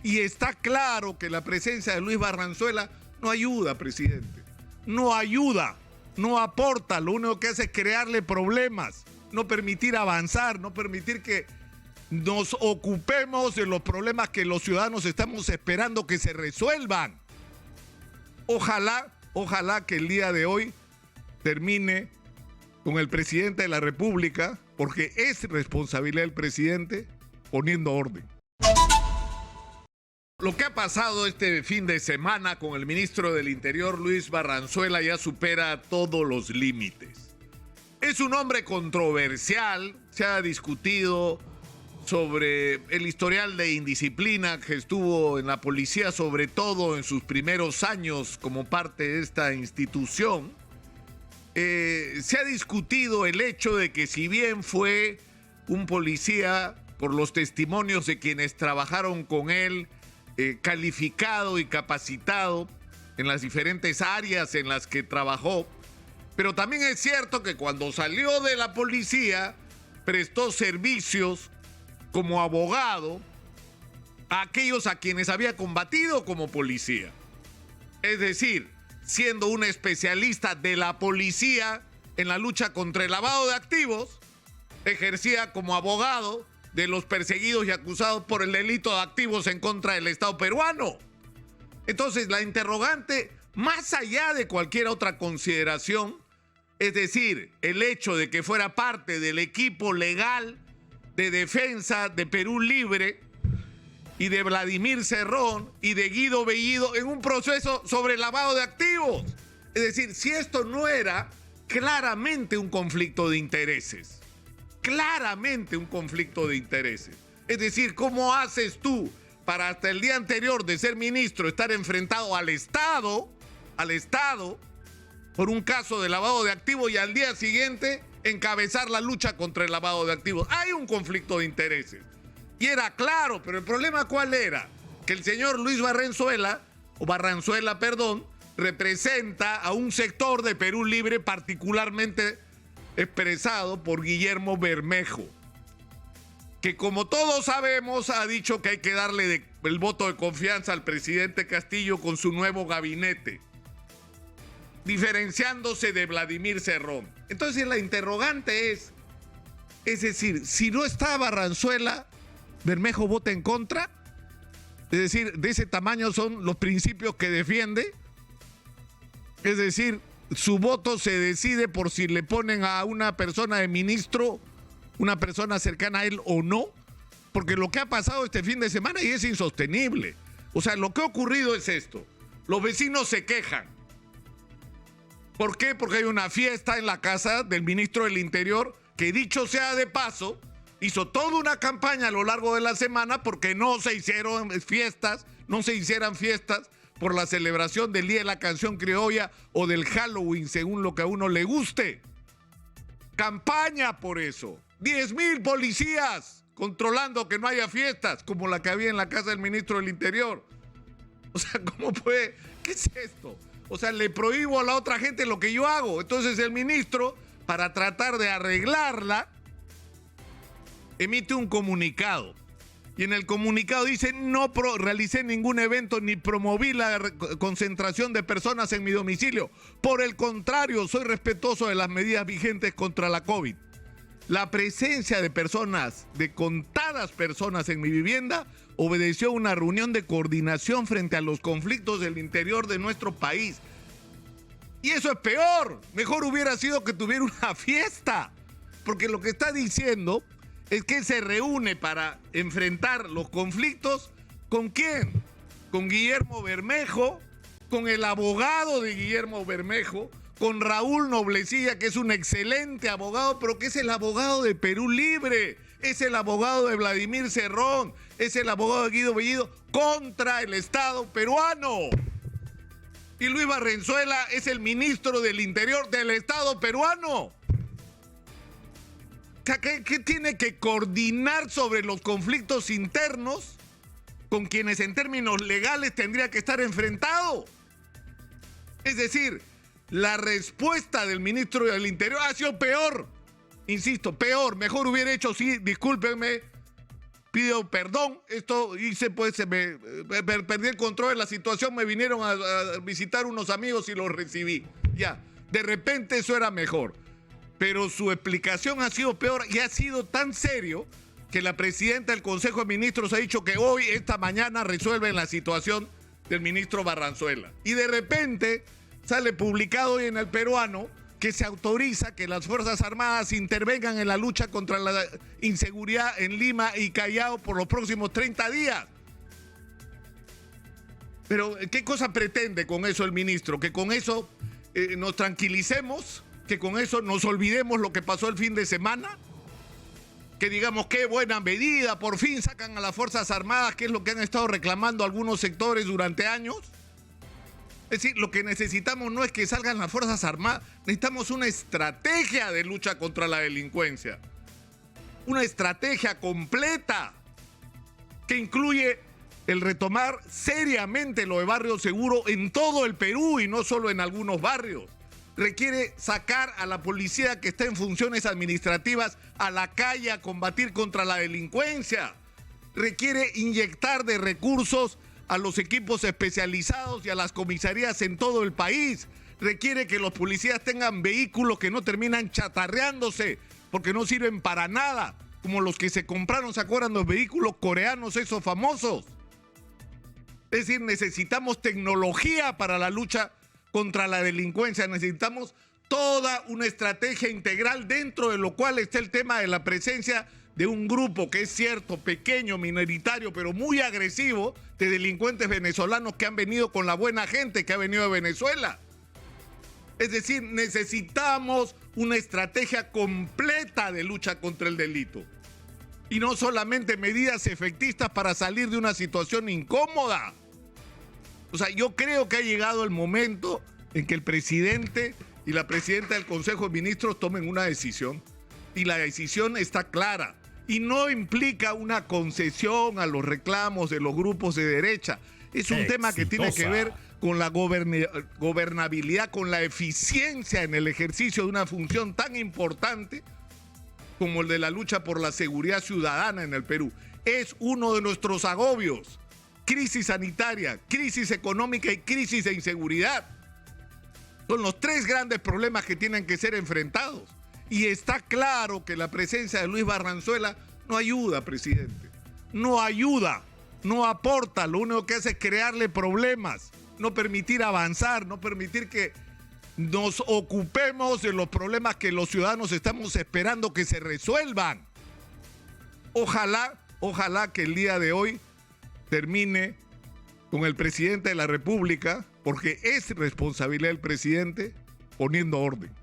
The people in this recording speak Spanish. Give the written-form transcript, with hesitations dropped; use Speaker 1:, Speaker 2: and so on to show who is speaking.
Speaker 1: Y está claro que la presencia de Luis Barranzuela no ayuda, presidente. No ayuda, no aporta, lo único que hace es crearle problemas, no permitir avanzar, no permitir que nos ocupemos de los problemas que los ciudadanos estamos esperando que se resuelvan. Ojalá que el día de hoy termine con el presidente de la República, porque es responsabilidad del presidente, poniendo orden. Lo que ha pasado este fin de semana con el ministro del Interior, Luis Barranzuela, ya supera todos los límites. Es un hombre controversial, se ha discutido sobre el historial de indisciplina que estuvo en la policía, sobre todo en sus primeros años como parte de esta institución. Se ha discutido el hecho de que si bien fue un policía, por los testimonios de quienes trabajaron con él, calificado y capacitado en las diferentes áreas en las que trabajó, pero también es cierto que cuando salió de la policía prestó servicios como abogado a aquellos a quienes había combatido como policía. Es decir, siendo un especialista de la policía en la lucha contra el lavado de activos, ejercía como abogado de los perseguidos y acusados por el delito de activos en contra del Estado peruano. Entonces, la interrogante, más allá de cualquier otra consideración, es decir, el hecho de que fuera parte del equipo legal de defensa de Perú Libre y de Vladimir Cerrón y de Guido Bellido en un proceso sobre lavado de activos. Es decir, si esto no era claramente un conflicto de intereses. Claramente un conflicto de intereses. Es decir, ¿cómo haces tú para hasta el día anterior de ser ministro estar enfrentado al Estado por un caso de lavado de activos y al día siguiente encabezar la lucha contra el lavado de activos? Hay un conflicto de intereses. Y era claro, pero el problema ¿cuál era? Que el señor Luis Barranzuela, representa a un sector de Perú Libre particularmente expresado por Guillermo Bermejo, que como todos sabemos ha dicho que hay que darle el voto de confianza al presidente Castillo con su nuevo gabinete, diferenciándose de Vladimir Cerrón. Entonces la interrogante es decir, si no está Barranzuela, ¿Bermejo vota en contra? Es decir, ¿de ese tamaño son los principios que defiende? Es decir, su voto se decide por si le ponen a una persona de ministro, una persona cercana a él o no, porque lo que ha pasado este fin de semana y es insostenible. O sea, lo que ha ocurrido es esto. Los vecinos se quejan. ¿Por qué? Porque hay una fiesta en la casa del ministro del Interior que, dicho sea de paso, hizo toda una campaña a lo largo de la semana porque no se hicieran fiestas por la celebración del Día de la Canción Criolla o del Halloween, según lo que a uno le guste. Campaña por eso. 10,000 policías controlando que no haya fiestas, como la que había en la casa del ministro del Interior. O sea, ¿cómo puede? ¿Qué es esto? O sea, le prohíbo a la otra gente lo que yo hago. Entonces el ministro, para tratar de arreglarla, emite un comunicado. Y en el comunicado dice: no realicé ningún evento ni promoví la concentración de personas en mi domicilio. Por el contrario, soy respetuoso de las medidas vigentes contra la COVID. La presencia de contadas personas en mi vivienda obedeció a una reunión de coordinación frente a los conflictos del interior de nuestro país. Y eso es peor. Mejor hubiera sido que tuviera una fiesta. Porque lo que está diciendo es que se reúne para enfrentar los conflictos. ¿Con quién? Con Guillermo Bermejo, con el abogado de Guillermo Bermejo, con Raúl Noblecilla, que es un excelente abogado, pero que es el abogado de Perú Libre, es el abogado de Vladimir Cerrón, es el abogado de Guido Bellido contra el Estado peruano. Y Luis Barranzuela es el ministro del Interior del Estado peruano. ¿Qué tiene que coordinar sobre los conflictos internos con quienes en términos legales tendría que estar enfrentado? Es decir, la respuesta del ministro del Interior ha sido peor. Insisto, peor. Mejor hubiera hecho, sí, discúlpenme, pido perdón, esto hice, pues perdí el control de la situación, me vinieron a visitar unos amigos y los recibí. Ya, de repente eso era mejor. Pero su explicación ha sido peor y ha sido tan serio que la presidenta del Consejo de Ministros ha dicho que hoy, esta mañana, resuelven la situación del ministro Barranzuela. Y de repente sale publicado hoy en El Peruano que se autoriza que las Fuerzas Armadas intervengan en la lucha contra la inseguridad en Lima y Callao por los próximos 30 días. Pero, ¿qué cosa pretende con eso el ministro? ¿Que con eso nos tranquilicemos? ¿Que con eso nos olvidemos lo que pasó el fin de semana? Que digamos, qué buena medida, por fin sacan a las Fuerzas Armadas, que es lo que han estado reclamando algunos sectores durante años. Es decir, lo que necesitamos no es que salgan las Fuerzas Armadas, necesitamos una estrategia de lucha contra la delincuencia. Una estrategia completa que incluye el retomar seriamente lo de Barrio Seguro en todo el Perú y no solo en algunos barrios. Requiere sacar a la policía que está en funciones administrativas a la calle a combatir contra la delincuencia. Requiere inyectar de recursos a los equipos especializados y a las comisarías en todo el país. Requiere que los policías tengan vehículos que no terminan chatarreándose porque no sirven para nada, como los que se compraron, ¿se acuerdan? Los vehículos coreanos, esos famosos. Es decir, necesitamos tecnología para la lucha contra la delincuencia. Necesitamos toda una estrategia integral, dentro de lo cual está el tema de la presencia de un grupo que es cierto, pequeño, minoritario, pero muy agresivo, de delincuentes venezolanos que han venido con la buena gente que ha venido de Venezuela. Es decir, necesitamos una estrategia completa de lucha contra el delito. Y no solamente medidas efectistas para salir de una situación incómoda. O sea, yo creo que ha llegado el momento en que el presidente y la presidenta del Consejo de Ministros tomen una decisión. Y la decisión está clara. Y no implica una concesión a los reclamos de los grupos de derecha. Es un tema que tiene que ver con la gobernabilidad, con la eficiencia en el ejercicio de una función tan importante como el de la lucha por la seguridad ciudadana en el Perú. Es uno de nuestros agobios. Crisis sanitaria, crisis económica y crisis de inseguridad. Son los tres grandes problemas que tienen que ser enfrentados. Y está claro que la presencia de Luis Barranzuela no ayuda, presidente. No ayuda, no aporta. Lo único que hace es crearle problemas, no permitir avanzar, no permitir que nos ocupemos de los problemas que los ciudadanos estamos esperando que se resuelvan. Ojalá que el día de hoy termine con el presidente de la República, porque es responsabilidad del presidente, poniendo orden.